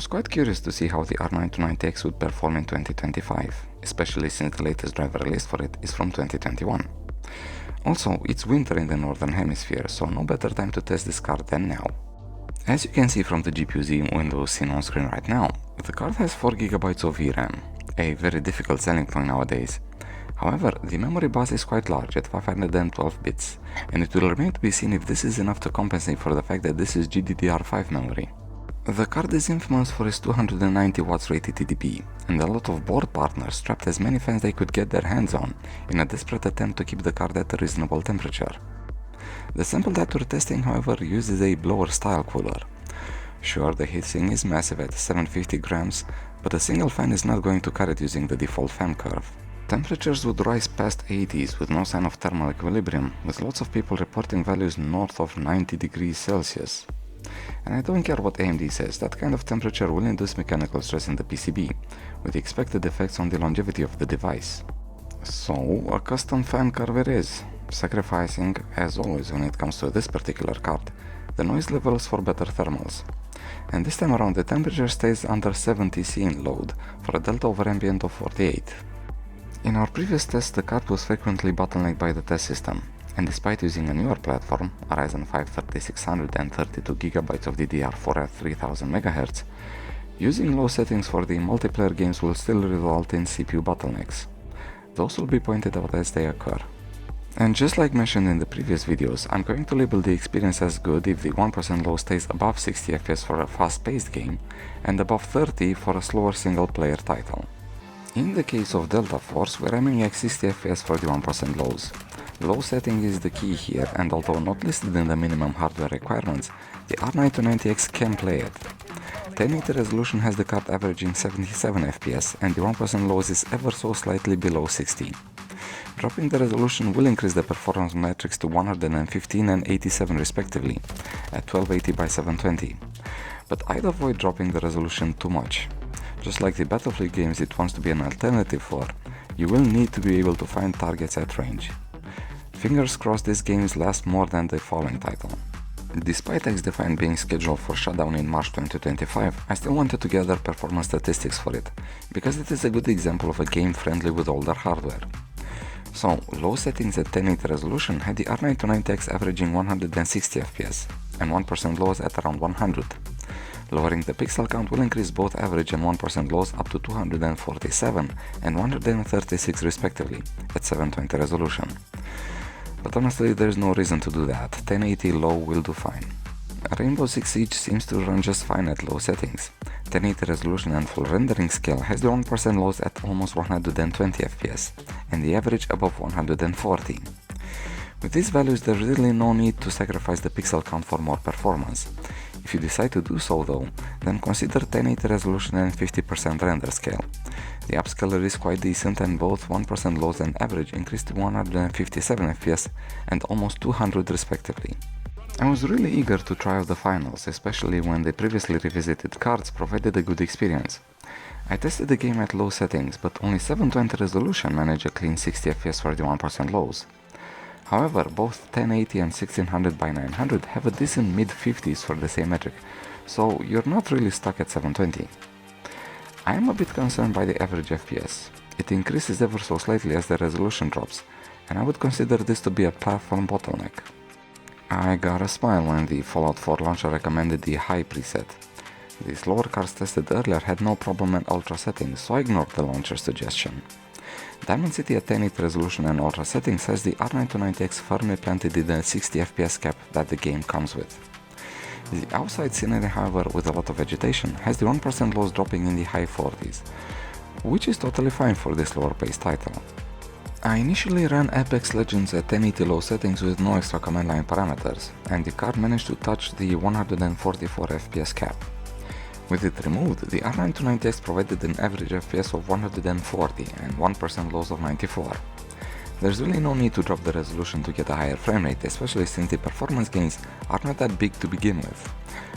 was quite curious to see how the R9 to 90X would perform in 2025, especially since the latest driver released for it is from 2021. Also, it's winter in the northern hemisphere, so no better time to test this card than now. As you can see from the GPU window seen on screen right now, the card has 4GB of VRAM, a very difficult selling point nowadays. However, the memory bus is quite large at 512 bits, and it will remain to be seen if this is enough to compensate for the fact that this is GB DDR4 memory. The card is infamous for its 290 watts rated TDP, and a lot of board partners strapped as many fans they could get their hands on in a desperate attempt to keep the card at a reasonable temperature. The sample that we're testing, however, uses a blower style cooler. Sure, the heatsink is massive at 750 grams, but a single fan is not going to cut it using the default fan curve. Temperatures would rise past 80s with no sign of thermal equilibrium, with lots of people reporting values north of 90 degrees Celsius. And I don't care what AMD says, that kind of temperature will induce mechanical stress in the PCB, with the expected effects on the longevity of the device. So, a custom fan curve it is, sacrificing, as always when it comes to this particular card, the noise levels for better thermals. And this time around the temperature stays under 70 C in load, for a delta over ambient of 48. In our previous test, the card was frequently bottlenecked by the test system, and despite using a newer platform, a Ryzen 5 3600 and 32GB of DDR4 at 3000 MHz, using low settings for the multiplayer games will still result in CPU bottlenecks. Those will be pointed out as they occur. And just like mentioned in the previous videos, I'm going to label the experience as good if the 1% low stays above 60 FPS for a fast-paced game, and above 30 for a slower single-player title. In the case of Delta Force, we're aiming at 60 FPS for the 1% lows. Low setting is the key here, and although not listed in the minimum hardware requirements, the R9 to 90X can play it. 1080 resolution has the card averaging 77 FPS, and the 1% lows is ever so slightly below 60. Dropping the resolution will increase the performance metrics to 115 and 87 respectively, at 1280 by 720. But I'd avoid dropping the resolution too much. Just like the Battlefield games it wants to be an alternative for, you will need to be able to find targets at range. Fingers crossed these games last more than the following title. Despite XDefiant being scheduled for shutdown in March 2025, I still wanted to gather performance statistics for it, because it is a good example of a game friendly with older hardware. So, low settings at 1080 resolution had the R9 to 90X averaging 160 FPS, and 1% lows at around 100. Lowering the pixel count will increase both average and 1% lows up to 247 and 136 respectively, at 720 resolution. But honestly, there's no reason to do that, 1080 low will do fine. Rainbow Six Siege seems to run just fine at low settings. 1080 resolution and full rendering scale has the 1% lows at almost 120 FPS, and the average above 140. With these values, there's really no need to sacrifice the pixel count for more performance. If you decide to do so though, then consider 1080 resolution and 50% render scale. The upscaler is quite decent, and both 1% lows and average increased to 157 FPS and almost 200 respectively. I was really eager to try out the finals, especially when the previously revisited cards provided a good experience. I tested the game at low settings, but only 720 resolution managed a clean 60 FPS for the 1% lows. However, both 1080 and 1600 by 900 have a decent mid-50s for the same metric, so you're not really stuck at 720. I am a bit concerned by the average FPS. It increases ever so slightly as the resolution drops, and I would consider this to be a platform bottleneck. I got a smile when the Fallout 4 launcher recommended the high preset. The slower cards tested earlier had no problem at ultra settings, so I ignored the launcher's suggestion. Diamond City at 1080 resolution and ultra settings has the R9 to 90X firmly planted in the 60 FPS cap that the game comes with. The outside scenery, however, with a lot of vegetation, has the 1% lows dropping in the high 40s, which is totally fine for this lower paced title. I initially ran Apex Legends at 1080 low settings with no extra command line parameters, and the card managed to touch the 144 FPS cap. With it removed, the R9 to 90X provided an average FPS of 140 and 1% lows of 94. There's really no need to drop the resolution to get a higher frame rate, especially since the performance gains are not that big to begin with,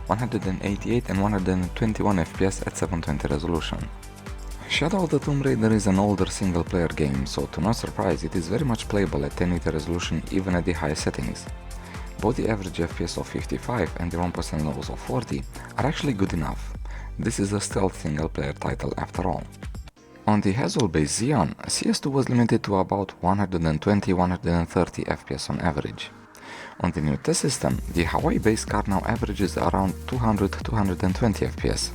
188 and 121 FPS at 720 resolution. Shadow of the Tomb Raider is an older single player game, so to no surprise it is very much playable at 1080 resolution even at the highest settings. Both the average FPS of 55 and the 1% lows of 40 are actually good enough. this is a stealth single-player title after all. On the Haswell-based Xeon, CS2 was limited to about 120-130 FPS on average. On the new test system, the Hawaii-based card now averages around 200-220 FPS,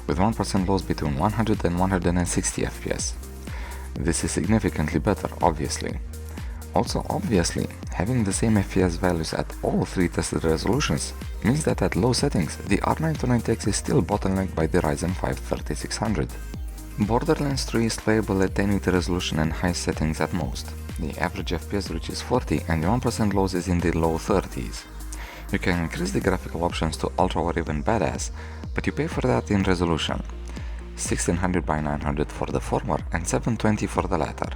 with 1% loss between 100 and 160 FPS. This is significantly better, obviously. Also, obviously, having the same FPS values at all three tested resolutions means that at low settings, the R9 29X is still bottlenecked by the Ryzen 5 3600. Borderlands 3 is playable at 1080 resolution and high settings at most. The average FPS reaches 40 and the 1% loss is in the low 30s. You can increase the graphical options to ultra or even badass, but you pay for that in resolution. 1600 by 900 for the former and 720 for the latter.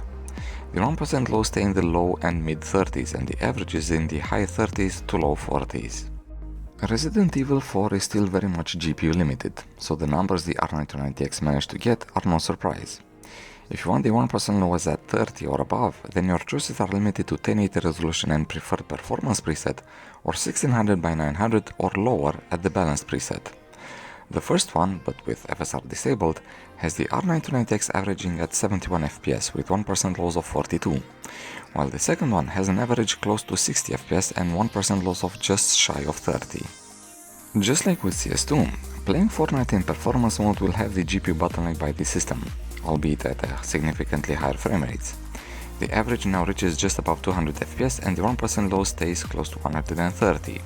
The 1% low stay in the low and mid 30s and the average is in the high 30s to low 40s. Resident Evil 4 is still very much GPU limited, so the numbers the R9 29X managed to get are no surprise. If you want the 1% low at 30 or above, then your choices are limited to 1080 resolution and preferred performance preset, or 1600 by 900 or lower at the balanced preset. The first one, but with FSR disabled, has the R9 29X averaging at 71 FPS with 1% loss of 42, while the second one has an average close to 60 FPS and 1% loss of just shy of 30. Just like with CS2, playing Fortnite in performance mode will have the GPU bottleneck by the system, albeit at a significantly higher frame rates. The average now reaches just above 200 FPS and the 1% loss stays close to 130.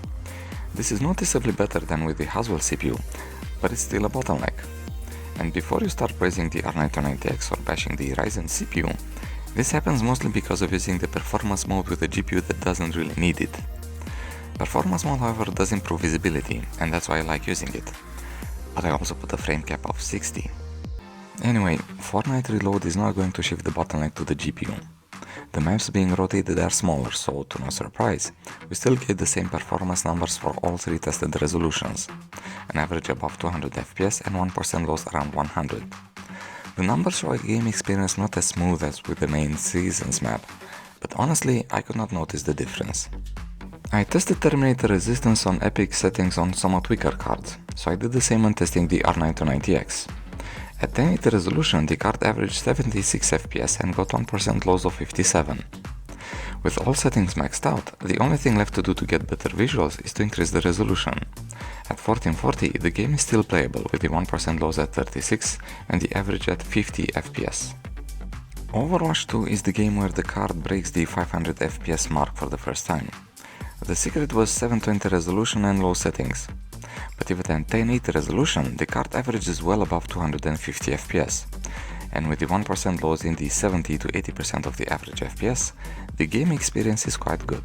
This is noticeably better than with the Haswell CPU, but it's still a bottleneck. And before you start praising the R9 29X or bashing the Ryzen CPU, this happens mostly because of using the performance mode with a GPU that doesn't really need it. Performance mode, however, does improve visibility, and that's why I like using it. But I also put a frame cap of 60. Anyway, Fortnite Reload is not going to shift the bottleneck to the GPU. The maps being rotated are smaller, so to no surprise, we still get the same performance numbers for all three tested resolutions, an average above 200 FPS and 1% loss around 100. The numbers show a game experience not as smooth as with the main Seasons map, but honestly I could not notice the difference. I tested Terminator resistance on epic settings on somewhat weaker cards, so I did the same when testing the R9 29X. At 1080 resolution, the card averaged 76 FPS and got 1% loss of 57. With all settings maxed out, the only thing left to do to get better visuals is to increase the resolution. At 1440, the game is still playable with the 1% loss at 36 and the average at 50 FPS. Overwatch 2 is the game where the card breaks the 500 FPS mark for the first time. The secret was 720 resolution and low settings. But even at 1080 resolution, the card averages well above 250 FPS, and with the 1% loss in the 70 to 80% of the average FPS, the game experience is quite good.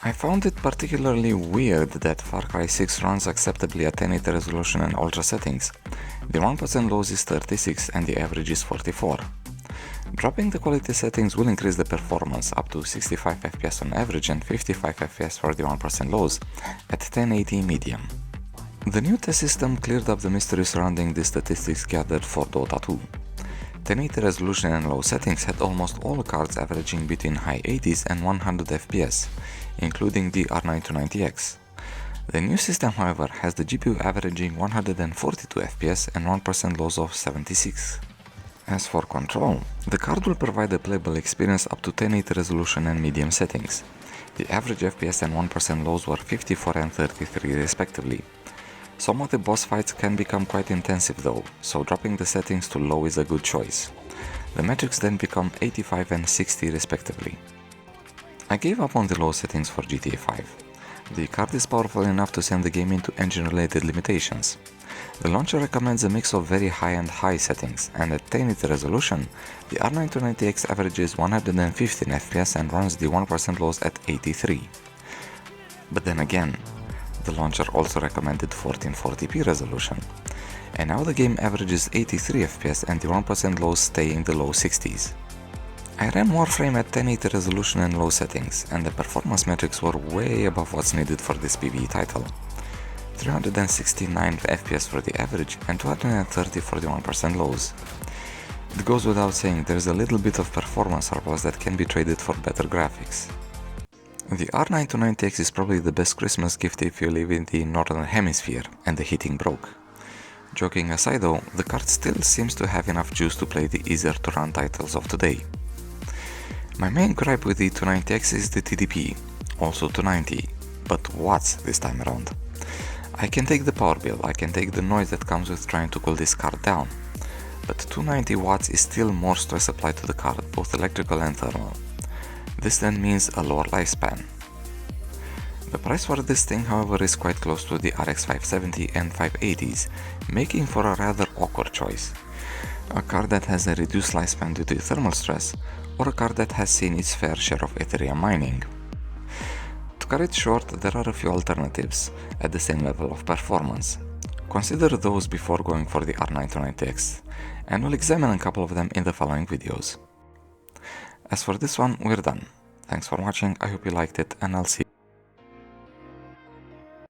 I found it particularly weird that Far Cry 6 runs acceptably at 1080 resolution and ultra settings. The 1% loss is 36 and the average is 44. Dropping the quality settings will increase the performance up to 65 FPS on average and 55 FPS for the 1% loss at 1080 medium. The new test system cleared up the mystery surrounding the statistics gathered for Dota 2. 1080 resolution and low settings had almost all cards averaging between high 80s and 100 FPS, including the R9 29X. The new system, however, has the GPU averaging 142 FPS and 1% loss of 76. As for control, the card will provide a playable experience up to 1080 resolution and medium settings. The average FPS and 1% loss were 54 and 33 respectively. Some of the boss fights can become quite intensive though, so dropping the settings to low is a good choice. The metrics then become 85 and 60 respectively. I gave up on the low settings for GTA 5. The card is powerful enough to send the game into engine-related limitations. The launcher recommends a mix of very high and high settings, and at 1080 resolution, the R9 29X averages 115 FPS and runs the 1% loss at 83. But then again, the launcher also recommended 1440p resolution, and now the game averages 83 FPS and the 1% loss stay in the low 60s. I ran Warframe at 1080 resolution and low settings, and the performance metrics were way above what's needed for this PvE title. 369 FPS for the average and 230 for the 1% lows. It goes without saying there's a little bit of performance surplus that can be traded for better graphics. The R9 29X is probably the best Christmas gift if you live in the Northern Hemisphere and the heating broke. Joking aside though, the card still seems to have enough juice to play the easier to run titles of today. My main gripe with the 290X is the TDP, also 290, but watts this time around. I can take the power bill, I can take the noise that comes with trying to cool this card down, but 290 watts is still more stress applied to the card, both electrical and thermal. This then means a lower lifespan. The price for this thing, however, is quite close to the RX 570 and 580s, making for a rather awkward choice. A card that has a reduced lifespan due to thermal stress, or a card that has seen its fair share of Ethereum mining. To cut it short, there are a few alternatives at the same level of performance. Consider those before going for the R9 290X, and we'll examine a couple of them in the following videos. As for this one, we're done. Thanks for watching, I hope you liked it, and I'll see you